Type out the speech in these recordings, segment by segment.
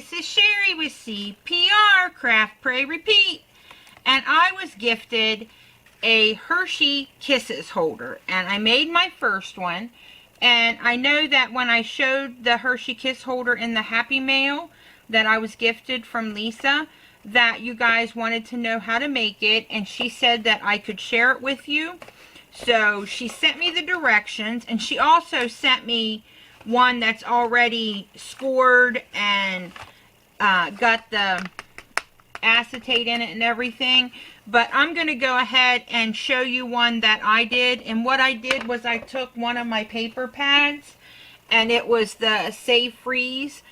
this is Sherry with CPR, Craft, Pray, Repeat. And I was gifted a Hershey Kisses holder. And I made my first one. And I know that when I showed the Hershey Kiss holder in the Happy Mail that I was gifted from Lisa, that you guys wanted to know how to make it. And she said that I could share it with you. So she sent me the directions. And she also sent me one that's already scored and got the acetate in it and everything. But I'm going to go ahead and show you one that I did. And what I did was I took one of my paper pads, and it was the Save Freeze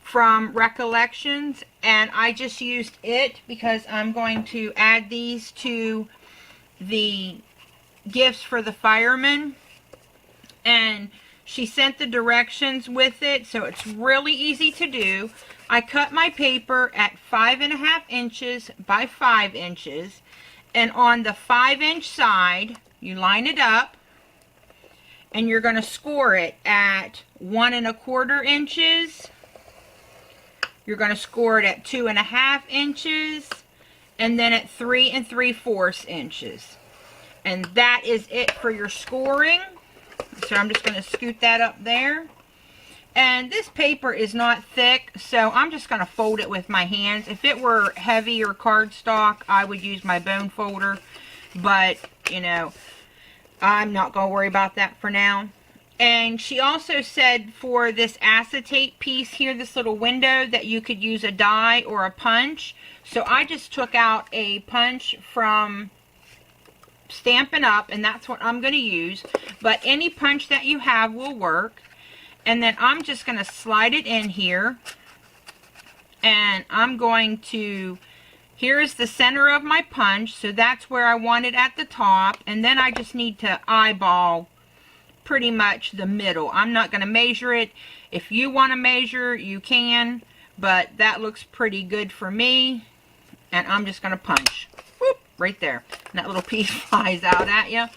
from Recollections, and I just used it because I'm going to add these to the gifts for the firemen. And she sent the directions with it, so it's really easy to do. I cut my paper at 5.5 inches by 5 inches. And on the 5-inch side, you line it up. And you're going to score it at 1.25 inches. You're going to score it at 2.5 inches. And then at 3 3/4 inches. And that is it for your scoring. So I'm just going to scoot that up there. And this paper is not thick, so I'm just going to fold it with my hands. If it were heavy or cardstock, I would use my bone folder. But, you know, I'm not going to worry about that for now. And she also said for this acetate piece here, this little window, that you could use a die or a punch. So I just took out a punch from Stampin' Up, and that's what I'm going to use. But any punch that you have will work. And then I'm just going to slide it in here. And I'm going to, here is the center of my punch. So that's where I want it at the top. And then I just need to eyeball pretty much the middle. I'm not going to measure it. If you want to measure, you can. But that looks pretty good for me. And I'm just going to punch. Whoop, right there. And that little piece flies out at you.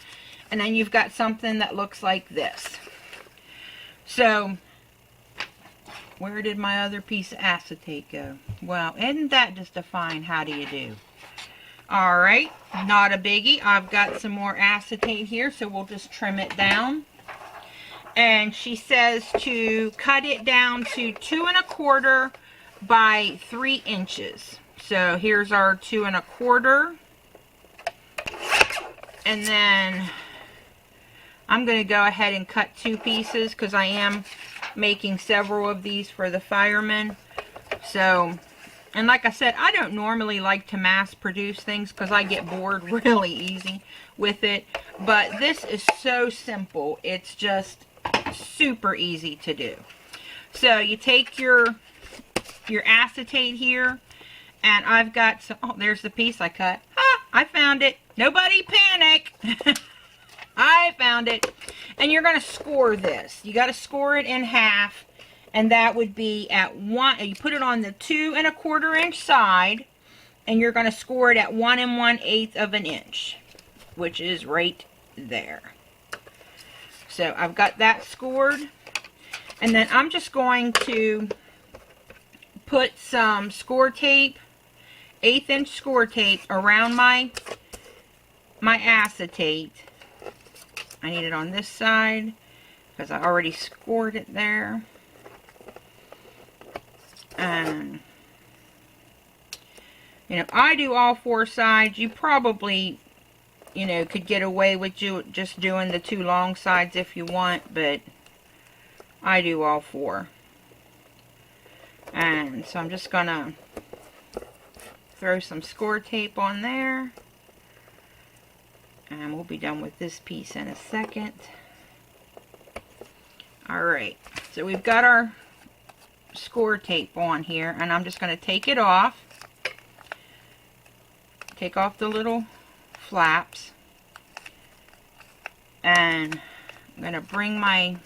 And then you've got something that looks like this. So, where did my other piece of acetate go? Well, isn't that just a fine how do you do? Alright, not a biggie. I've got some more acetate here, so we'll just trim it down. And she says to cut it down to 2.25 by 3 inches. So, here's our 2.25. And then I'm going to go ahead and cut 2 pieces because I am making several of these for the firemen. So, and like I said, I don't normally like to mass produce things because I get bored really easy with it. But this is so simple. It's just super easy to do. So you take your acetate here, and I've got some, oh, there's the piece I cut. Ah, I found it. Nobody panic. I found it. And you're going to score this. You got to score it in half. And that would be at 1. You put it on the 2.25 inch side. And you're going to score it at 1 1/8 of an inch. Which is right there. So I've got that scored. And then I'm just going to put some score tape. 1/8 inch score tape around my acetate. I need it on this side because I already scored it there. And, you know, I do all 4 sides. You probably, you know, could get away with just doing the 2 long sides if you want, but I do all 4. And so I'm just going to throw some score tape on there. And we'll be done with this piece in a second. Alright, so we've got our score tape on here, and I'm just going to take it off. Take off the little flaps. And I'm going to bring my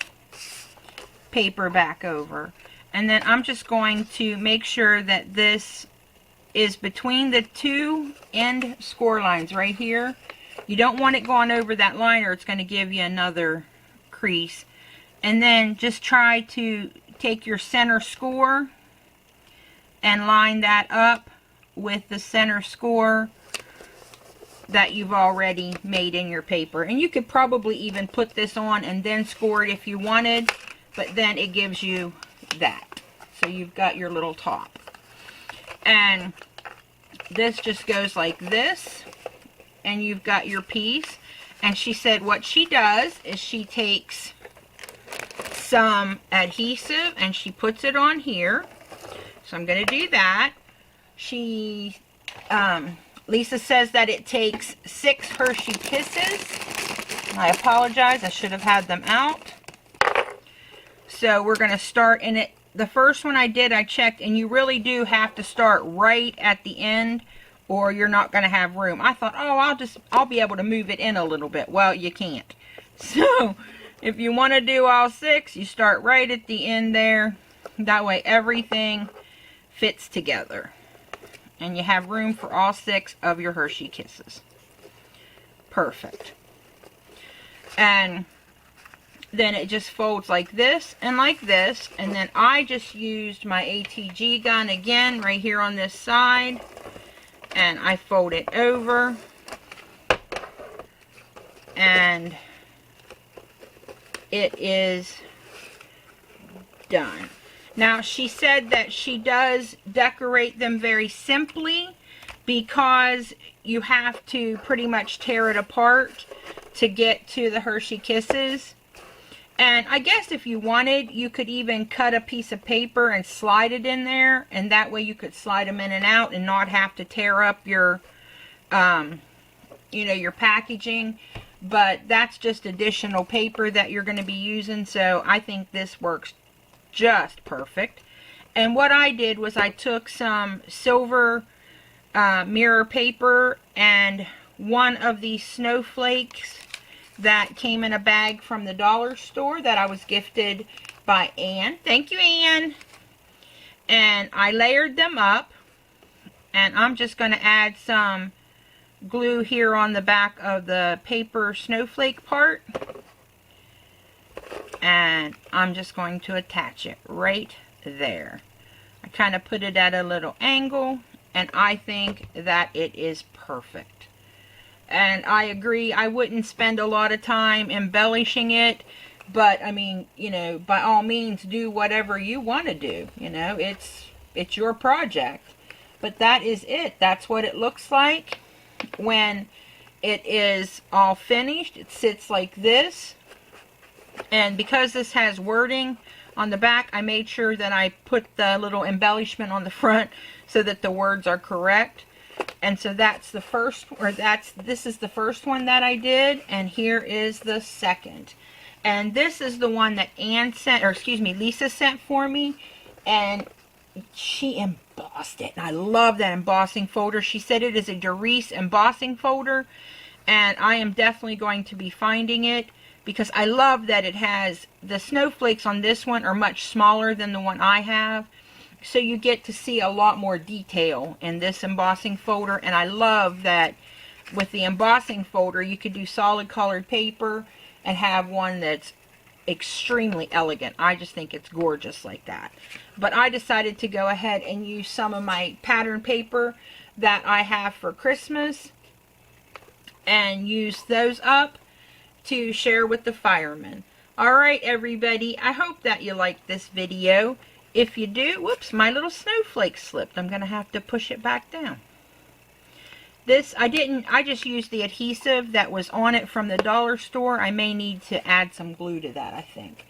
paper back over. And then I'm just going to make sure that this is between the 2 end score lines right here. You don't want it going over that line or it's going to give you another crease. And then just try to take your center score and line that up with the center score that you've already made in your paper. And you could probably even put this on and then score it if you wanted, but then it gives you that. So you've got your little top. And this just goes like this, and you've got your piece. And she said what she does is she takes some adhesive and she puts it on here. So I'm going to do that. Lisa says that it takes 6 Hershey Kisses. I apologize, I should have had them out. So we're going to start in it. The first one I did, I checked, and you really do have to start right at the end, or you're not going to have room. I thought, oh, I'll be able to move it in a little bit. Well, you can't. So if you want to do all 6, you start right at the end there. That way everything fits together. And you have room for all 6 of your Hershey Kisses. Perfect. And then it just folds like this and like this. And then I just used my ATG gun again right here on this side. And I fold it over. And it is done. Now, she said that she does decorate them very simply because you have to pretty much tear it apart to get to the Hershey Kisses. And I guess if you wanted, you could even cut a piece of paper and slide it in there. And that way you could slide them in and out and not have to tear up your, your packaging. But that's just additional paper that you're going to be using. So I think this works just perfect. And what I did was I took some silver mirror paper and one of these snowflakes that came in a bag from the dollar store that I was gifted by Anne. Thank you, Anne. And I layered them up, and I'm just going to add some glue here on the back of the paper snowflake part. And I'm just going to attach it right there. I kind of put it at a little angle, and I think that it is perfect. And I agree, I wouldn't spend a lot of time embellishing it, but I mean, by all means do whatever you want to do. It's your project. But that is it. That's what it looks like when it is all finished. It sits like this. And because this has wording on the back, I made sure that I put the little embellishment on the front so that the words are correct. And so that's the first, this is the first one that I did, and here is the second. And this is the one that Lisa sent for me, and she embossed it. And I love that embossing folder. She said it is a Doris embossing folder, and I am definitely going to be finding it because I love that it has, the snowflakes on this one are much smaller than the one I have. So you get to see a lot more detail in this embossing folder. And I love that with the embossing folder, you could do solid colored paper and have one that's extremely elegant. I just think it's gorgeous like that. But I decided to go ahead and use some of my pattern paper that I have for Christmas and use those up to share with the firemen. Alright, everybody, I hope that you liked this video. If you do, whoops, my little snowflake slipped. I'm going to have to push it back down. This, I just used the adhesive that was on it from the dollar store. I may need to add some glue to that, I think.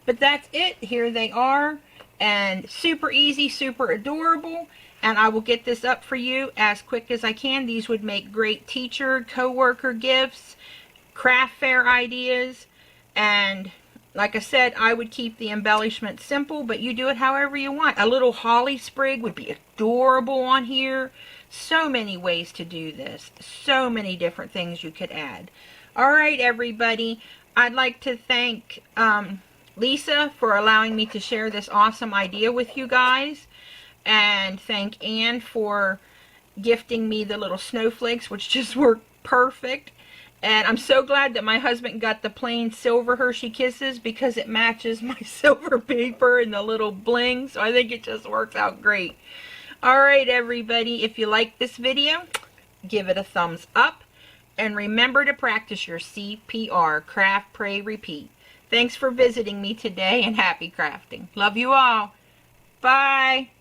But that's it. Here they are. And super easy, super adorable. And I will get this up for you as quick as I can. These would make great teacher, co-worker gifts, craft fair ideas, and like I said, I would keep the embellishment simple, but you do it however you want. A little holly sprig would be adorable on here. So many ways to do this. So many different things you could add. Alright, everybody. I'd like to thank Lisa for allowing me to share this awesome idea with you guys. And thank Anne for gifting me the little snowflakes, which just worked perfect. And I'm so glad that my husband got the plain silver Hershey Kisses because it matches my silver paper and the little bling. So I think it just works out great. Alright everybody, if you like this video, give it a thumbs up. And remember to practice your CPR, craft, pray, repeat. Thanks for visiting me today and happy crafting. Love you all. Bye.